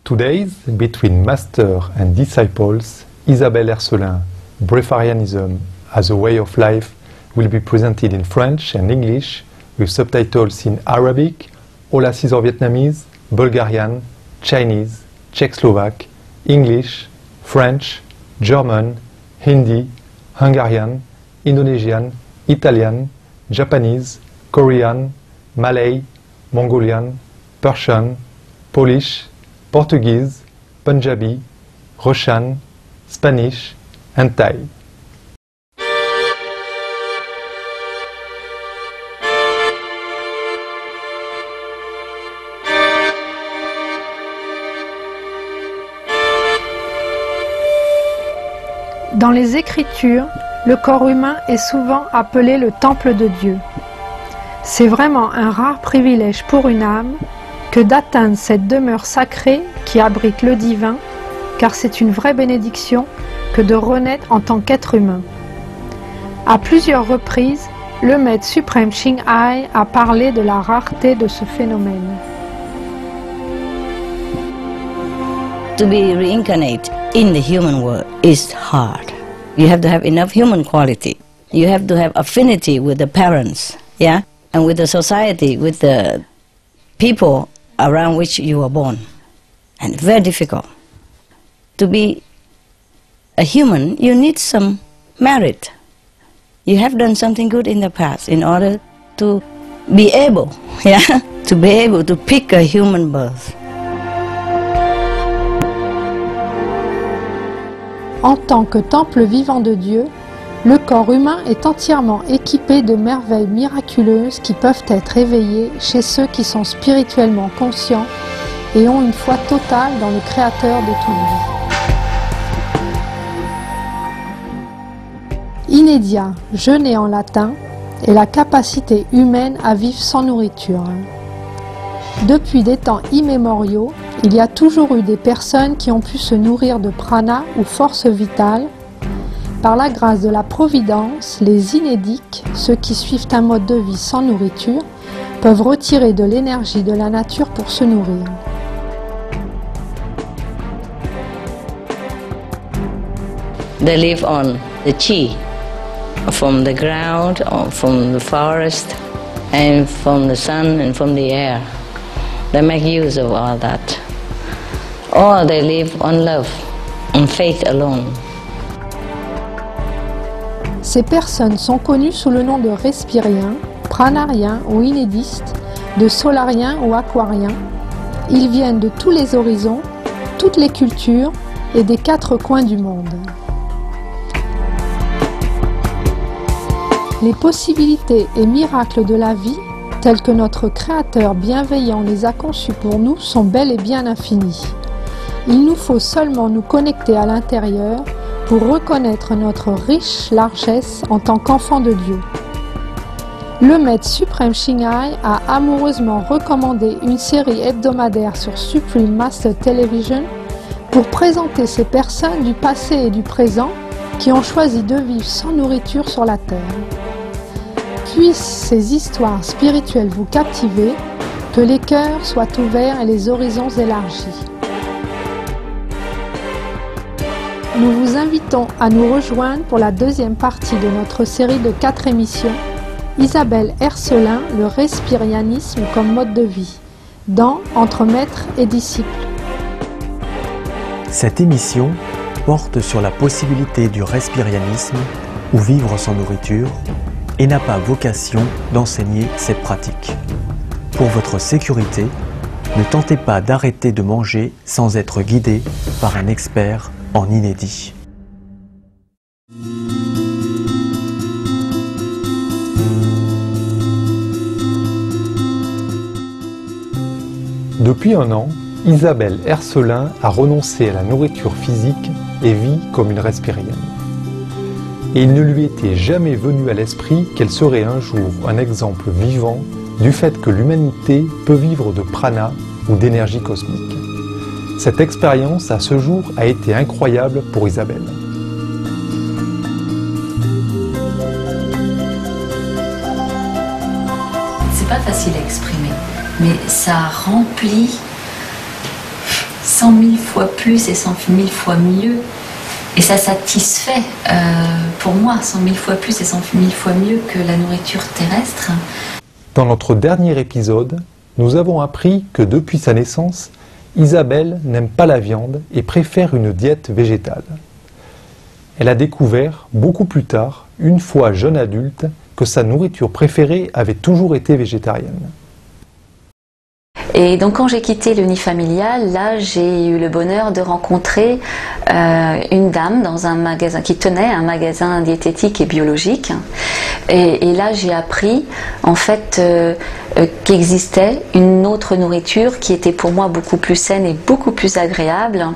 Today's Between Master and Disciples, Isabelle Hercelin, Breatharianism as a Way of Life will be presented in French and English with subtitles in Arabic, Aulacese Vietnamese, Bulgarian, Chinese, Czech-Slovak, English, French, German, Hindi, Hungarian, Indonesian, Italian, Japanese, Korean, Malay, Mongolian, Persian, Polish, Portuguese, Punjabi, Russian, Spanish, and Thai. Dans les Écritures, le corps humain est souvent appelé le temple de Dieu. C'est vraiment un rare privilège pour une âme que d'atteindre cette demeure sacrée qui abrite le divin, car c'est une vraie bénédiction que de renaître en tant qu'être humain. À plusieurs reprises, le maître suprême Ching Hai a parlé de la rareté de ce phénomène. To be reincarnate in the human world is hard. You have to have enough human quality. You have to have affinity with the parents, yeah, and with the society, with the people around which you were born. And very difficult. To be a human, you need some merit. You have done something good in the past in order to be able, yeah, to be able to pick a human birth. En tant que temple vivant de Dieu, le corps humain est entièrement équipé de merveilles miraculeuses qui peuvent être éveillées chez ceux qui sont spirituellement conscients et ont une foi totale dans le Créateur de toute vie. Inédia, jeûner en latin, est la capacité humaine à vivre sans nourriture. Depuis des temps immémoriaux, il y a toujours eu des personnes qui ont pu se nourrir de prana ou force vitale. Par la grâce de la Providence, les inédiques, ceux qui suivent un mode de vie sans nourriture, peuvent retirer de l'énergie de la nature pour se nourrir. They live on the chi, from the ground, or from the forest, and from the sun and from the air. They make use of all that. Or they live on love, on faith alone. Ces personnes sont connues sous le nom de respiriens, pranariens ou inédistes, de solariens ou aquariens. Ils viennent de tous les horizons, toutes les cultures et des quatre coins du monde. Les possibilités et miracles de la vie, tels que notre Créateur bienveillant les a conçus pour nous, sont bel et bien infinis. Il nous faut seulement nous connecter à l'intérieur pour reconnaître notre riche largesse en tant qu'enfant de Dieu. Le maître suprême Ching Hai a amoureusement recommandé une série hebdomadaire sur Supreme Master Television pour présenter ces personnes du passé et du présent qui ont choisi de vivre sans nourriture sur la terre. Puissent ces histoires spirituelles vous captiver, que les cœurs soient ouverts et les horizons élargis. Nous vous invitons à nous rejoindre pour la deuxième partie de notre série de 4 émissions, Isabelle Hercelin, le respirianisme comme mode de vie, dans Entre maître et disciple. Cette émission porte sur la possibilité du respirianisme ou vivre sans nourriture et n'a pas vocation d'enseigner cette pratique. Pour votre sécurité, ne tentez pas d'arrêter de manger sans être guidé par un expert en inédit. Depuis un an, Isabelle Hercelin a renoncé à la nourriture physique et vit comme une respirienne. Et il ne lui était jamais venu à l'esprit qu'elle serait un jour un exemple vivant du fait que l'humanité peut vivre de prana ou d'énergie cosmique. Cette expérience à ce jour a été incroyable pour Isabelle. C'est pas facile à exprimer, mais ça remplit 100 000 fois plus et 100 000 fois mieux. Et ça satisfait, pour moi, 100 000 fois plus et 100 000 fois mieux que la nourriture terrestre. Dans notre dernier épisode, nous avons appris que depuis sa naissance, Isabelle n'aime pas la viande et préfère une diète végétale. Elle a découvert, beaucoup plus tard, une fois jeune adulte, que sa nourriture préférée avait toujours été végétarienne. Et donc quand j'ai quitté le nid familial, là j'ai eu le bonheur de rencontrer une dame dans un magasin qui tenait un magasin diététique et biologique. Et là j'ai appris en fait qu'existait une autre nourriture qui était pour moi beaucoup plus saine et beaucoup plus agréable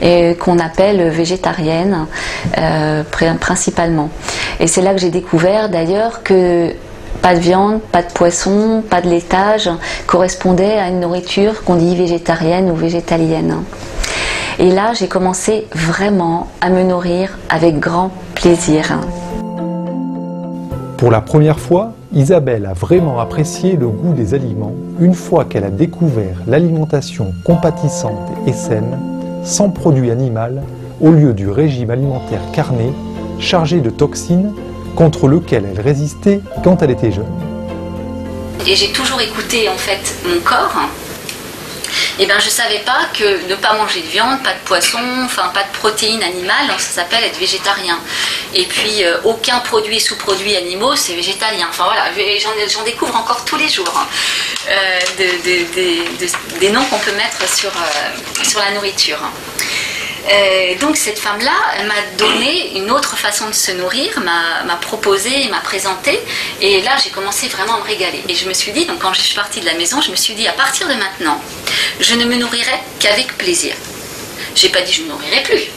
et qu'on appelle végétarienne principalement. Et c'est là que j'ai découvert d'ailleurs que pas de viande, pas de poisson, pas de laitage correspondait à une nourriture qu'on dit végétarienne ou végétalienne. Et là, j'ai commencé vraiment à me nourrir avec grand plaisir. Pour la première fois, Isabelle a vraiment apprécié le goût des aliments une fois qu'elle a découvert l'alimentation compatissante et saine, sans produit animal, au lieu du régime alimentaire carné, chargé de toxines, contre lequel elle résistait quand elle était jeune. Et j'ai toujours écouté en fait mon corps. Et ben je savais pas que ne pas manger de viande, pas de poisson, enfin pas de protéines animales, ça s'appelle être végétarien. Et puis aucun produit sous-produit animaux, c'est végétalien. Enfin voilà, j'en découvre encore tous les jours des noms qu'on peut mettre sur la nourriture. Donc cette femme-là, elle m'a donné une autre façon de se nourrir, m'a proposé, m'a présenté, et là j'ai commencé vraiment à me régaler. Et je me suis dit, donc quand je suis partie de la maison, je me suis dit à partir de maintenant, je ne me nourrirai qu'avec plaisir. J'ai pas dit je ne me nourrirai plus.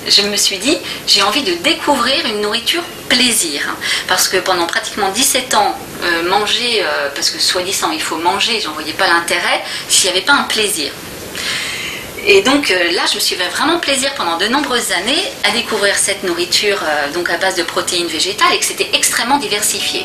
Je me suis dit, j'ai envie de découvrir une nourriture plaisir. Parce que pendant pratiquement 17 ans, manger, parce que soi-disant il faut manger, j'en voyais pas l'intérêt, s'il n'y avait pas un plaisir. Et donc là, je me suis fait vraiment plaisir pendant de nombreuses années à découvrir cette nourriture donc à base de protéines végétales et que c'était extrêmement diversifié.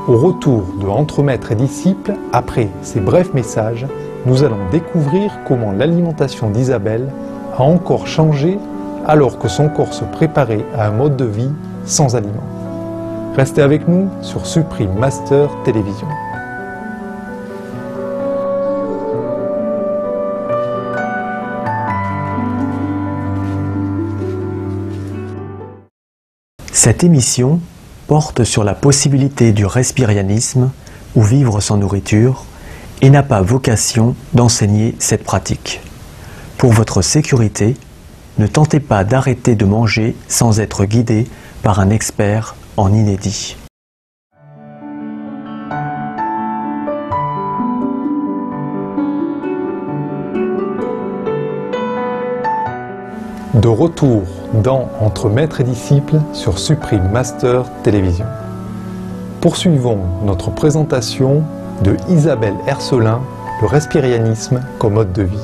Au retour de Entre maître et disciple, après ces brefs messages, nous allons découvrir comment l'alimentation d'Isabelle a encore changé alors que son corps se préparait à un mode de vie sans aliments. Restez avec nous sur Supreme Master Télévision. Cette émission porte sur la possibilité du respirianisme ou vivre sans nourriture et n'a pas vocation d'enseigner cette pratique. Pour votre sécurité, ne tentez pas d'arrêter de manger sans être guidé par un expert en inédit. De retour dans Entre maître et disciple sur Supreme Master Télévision. Poursuivons notre présentation de Isabelle Hercelin, le respirianisme comme mode de vie.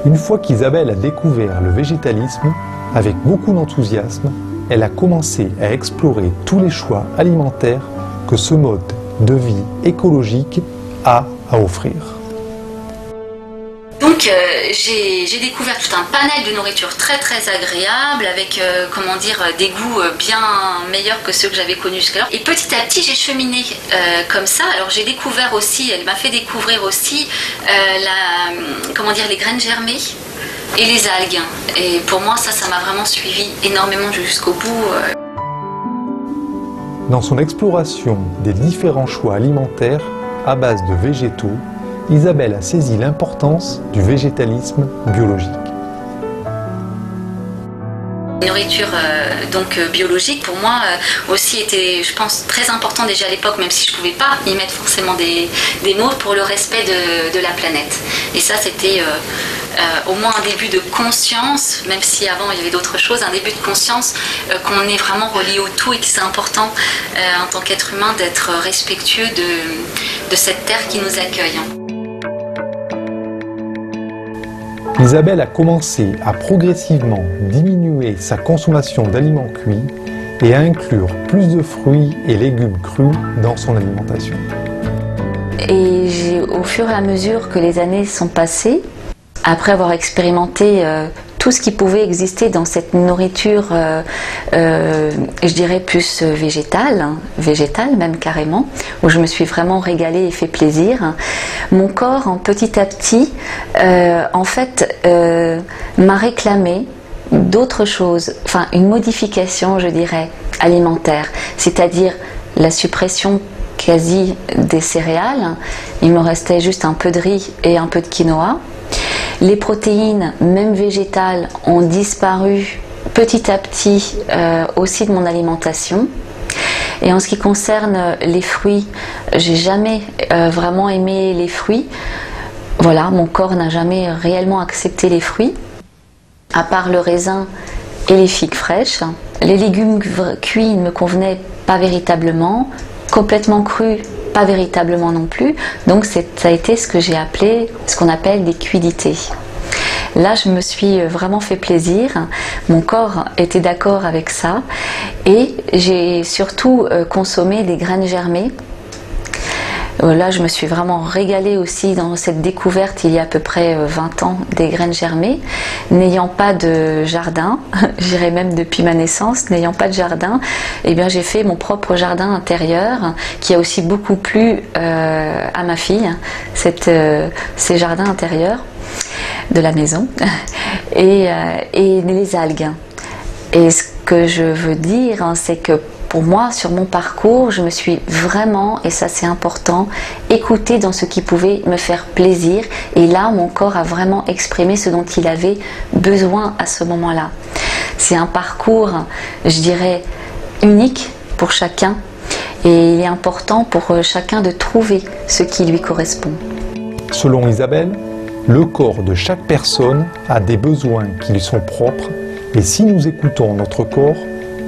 Une fois qu'Isabelle a découvert le végétalisme, avec beaucoup d'enthousiasme, elle a commencé à explorer tous les choix alimentaires que ce mode de vie écologique a à offrir. Donc j'ai découvert tout un panel de nourriture très très agréable avec comment dire des goûts bien meilleurs que ceux que j'avais connus jusqu'alors. Et petit à petit j'ai cheminé comme ça. Alors j'ai découvert aussi, elle m'a fait découvrir aussi comment dire, les graines germées et les algues. Et pour moi ça m'a vraiment suivi énormément jusqu'au bout. Dans son exploration des différents choix alimentaires à base de végétaux, Isabelle a saisi l'importance du végétalisme biologique. La nourriture donc biologique pour moi aussi était, je pense, très important déjà à l'époque, même si je ne pouvais pas y mettre forcément des mots pour le respect de la planète. Et ça c'était au moins un début de conscience, même si avant il y avait d'autres choses, un début de conscience qu'on est vraiment relié au tout et que c'est important en tant qu'être humain d'être respectueux de cette terre qui nous accueille. Isabelle a commencé à progressivement diminuer sa consommation d'aliments cuits et à inclure plus de fruits et légumes crus dans son alimentation. Et au fur et à mesure que les années sont passées, après avoir expérimenté tout ce qui pouvait exister dans cette nourriture, je dirais plus végétale même carrément, où je me suis vraiment régalée et fait plaisir, mon corps, petit à petit, en fait, m'a réclamé d'autres choses, enfin une modification, je dirais, alimentaire, c'est-à-dire la suppression quasi des céréales. Il me restait juste un peu de riz et un peu de quinoa. Les protéines, même végétales, ont disparu petit à petit aussi de mon alimentation. Et en ce qui concerne les fruits, j'ai jamais vraiment aimé les fruits. Voilà, mon corps n'a jamais réellement accepté les fruits, à part le raisin et les figues fraîches. Les légumes cuits ne me convenaient pas véritablement, complètement crus, pas véritablement non plus. Donc ça a été ce que j'ai appelé, ce qu'on appelle des cuidités. Là, je me suis vraiment fait plaisir. Mon corps était d'accord avec ça. Et j'ai surtout consommé des graines germées. Là, je me suis vraiment régalée aussi dans cette découverte il y a à peu près 20 ans des graines germées. N'ayant pas de jardin, j'irais même depuis ma naissance, n'ayant pas de jardin, eh bien j'ai fait mon propre jardin intérieur qui a aussi beaucoup plu à ma fille, ces jardins intérieurs de la maison et les algues. Et ce que je veux dire, c'est que pour moi, sur mon parcours, je me suis vraiment, et ça c'est important, écoutée dans ce qui pouvait me faire plaisir. Et là, mon corps a vraiment exprimé ce dont il avait besoin à ce moment-là. C'est un parcours, je dirais, unique pour chacun. Et il est important pour chacun de trouver ce qui lui correspond. Selon Isabelle, le corps de chaque personne a des besoins qui lui sont propres. Et si nous écoutons notre corps,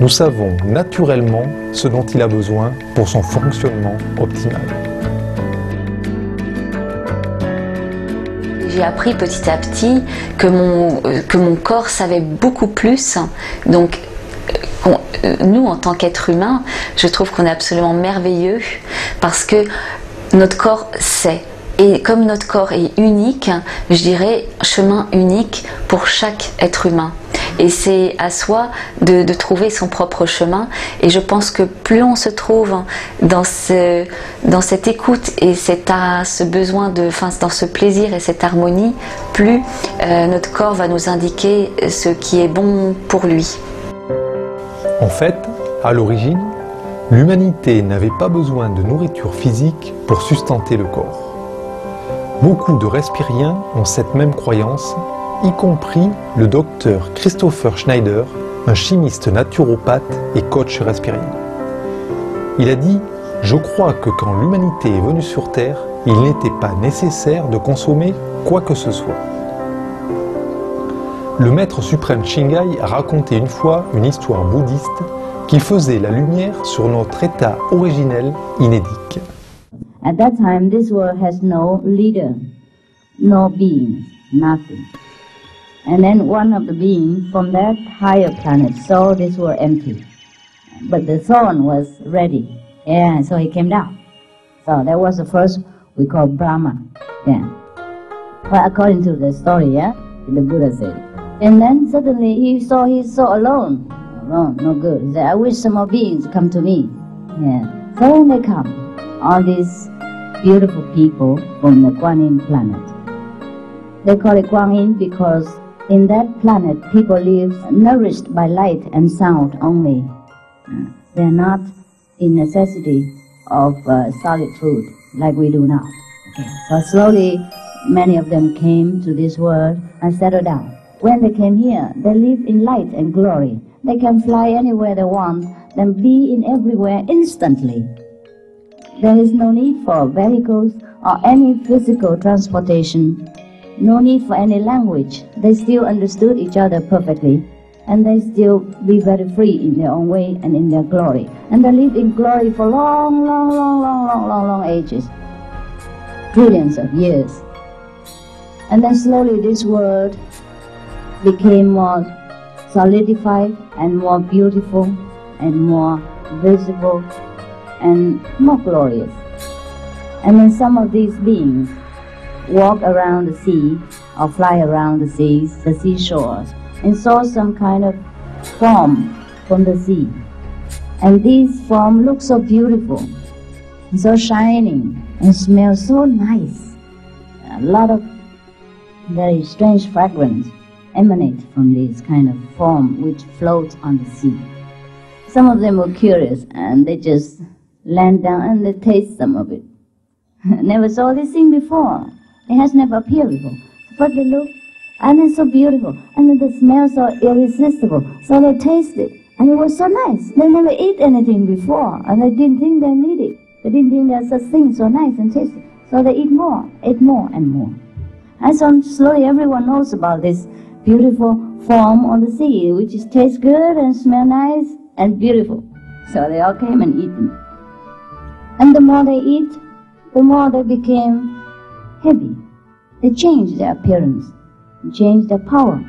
nous savons naturellement ce dont il a besoin pour son fonctionnement optimal. J'ai appris petit à petit que mon corps savait beaucoup plus. Donc, nous, en tant qu'êtres humains, je trouve qu'on est absolument merveilleux parce que notre corps sait. Et comme notre corps est unique, je dirais chemin unique pour chaque être humain. Et c'est à soi de trouver son propre chemin. Et je pense que plus on se trouve dans cette écoute et ce besoin dans ce plaisir et cette harmonie, plus notre corps va nous indiquer ce qui est bon pour lui. En fait, à l'origine, l'humanité n'avait pas besoin de nourriture physique pour sustenter le corps. Beaucoup de respiriens ont cette même croyance, y compris le docteur Christopher Schneider, un chimiste naturopathe et coach respirien. Il a dit « Je crois que quand l'humanité est venue sur Terre, il n'était pas nécessaire de consommer quoi que ce soit. » Le maître suprême Shingai a raconté une fois une histoire bouddhiste qui faisait la lumière sur notre état originel inédit. At that time, this world has no leader, no beings, nothing. And then one of the beings from that higher planet saw this world empty. But the throne was ready. Yeah, so he came down. So that was the first we call Brahma. Yeah. Well, according to the story, yeah, the Buddha said. And then suddenly he's so alone. Alone, no good. He said, I wish some more beings come to me. Yeah. So when they come, all these beautiful people from the Kuan Yin planet. They call it Kuan Yin because in that planet people live nourished by light and sound only. They're not in necessity of solid food like we do now. Okay. So slowly many of them came to this world and settled down. When they came here, they live in light and glory. They can fly anywhere they want, then be in everywhere instantly. There is no need for vehicles or any physical transportation, no need for any language. They still understood each other perfectly, and they still be very free in their own way and in their glory. And they live in glory for long ages, trillions of years. And then slowly this world became more solidified and more beautiful and more visible and more glorious. And then some of these beings walk around the sea or fly around the seas, the seashores, and saw some kind of form from the sea. And these forms look so beautiful, and so shining, and smell so nice. A lot of very strange fragrance emanate from this kind of form which floats on the sea. Some of them were curious, and they just land down and they taste some of it. Never saw this thing before. It has never appeared before. But they look, and it's so beautiful, and then the smell so irresistible. So they taste it, and it was so nice. They never ate anything before, and they didn't think they need it. They didn't think there's such thing so nice and tasty. So they ate more and more. And so slowly everyone knows about this beautiful form on the sea, which is tastes good and smell nice and beautiful. So they all came and eat them. And the more they eat, the more they became heavy. They changed their appearance, changed their power.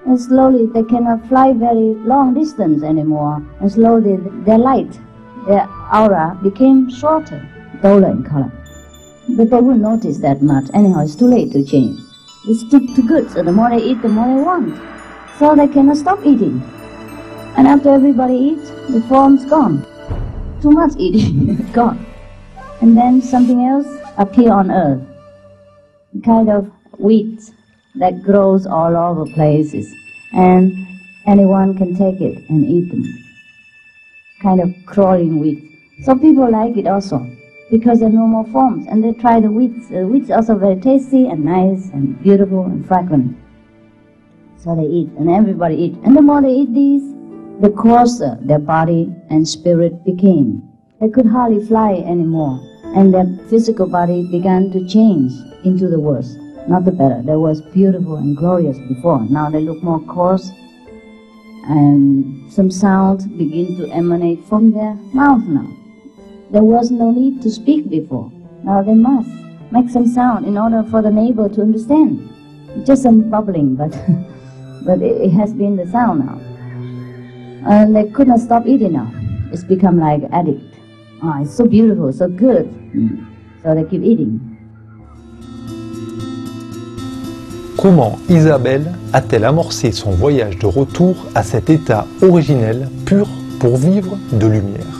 And slowly they cannot fly very long distance anymore. And slowly their light, their aura became shorter, duller in color. But they wouldn't notice that much. Anyhow, it's too late to change. They stick to good, so the more they eat, the more they want. So they cannot stop eating. And after everybody eats, the form's gone. Too much eating, gone. And then something else appear on earth. A kind of wheat that grows all over places. And anyone can take it and eat them. Kind of crawling wheat. So people like it also, because there are no more forms. And they try the wheat. The wheat's also very tasty and nice and beautiful and fragrant. So they eat, and everybody eat. And the more they eat these, the coarser their body and spirit became. They could hardly fly anymore, and their physical body began to change into the worse, not the better. They was beautiful and glorious before. Now they look more coarse, and some sound begin to emanate from their mouth now. There was no need to speak before. Now they must make some sound in order for the neighbor to understand. Just some bubbling, but it has been the sound now. And they could not stop eating now. It's become like addict. Oh, it's so beautiful, so good. So they keep eating. Comment Isabelle a-t-elle amorcé son voyage de retour à cet état originel, pur pour vivre de lumière?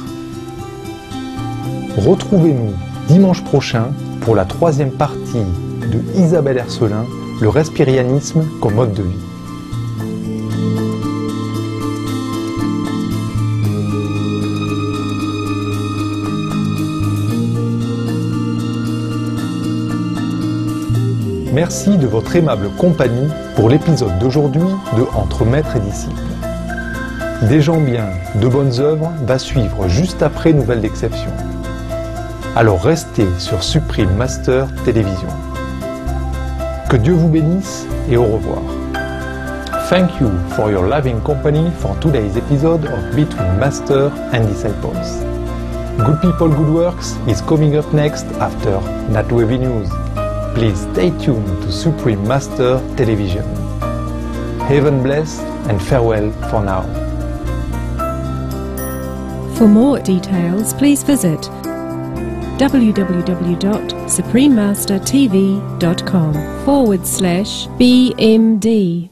Retrouvez-nous dimanche prochain pour la troisième partie de Isabelle Ercelin, le respirianisme comme mode de vie. Merci de votre aimable compagnie pour l'épisode d'aujourd'hui de Entre maître et disciple. Des gens bien, de bonnes œuvres va suivre juste après Nouvelles d'Exception. Alors restez sur Supreme Master Télévision. Que Dieu vous bénisse et au revoir. Thank you for your loving company for today's episode of Between Master and Disciples. Good People, Good Works is coming up next after NatWave News. Please stay tuned to Supreme Master Television. Heaven bless and farewell for now. For more details, please visit www.suprememastertv.com/BMD.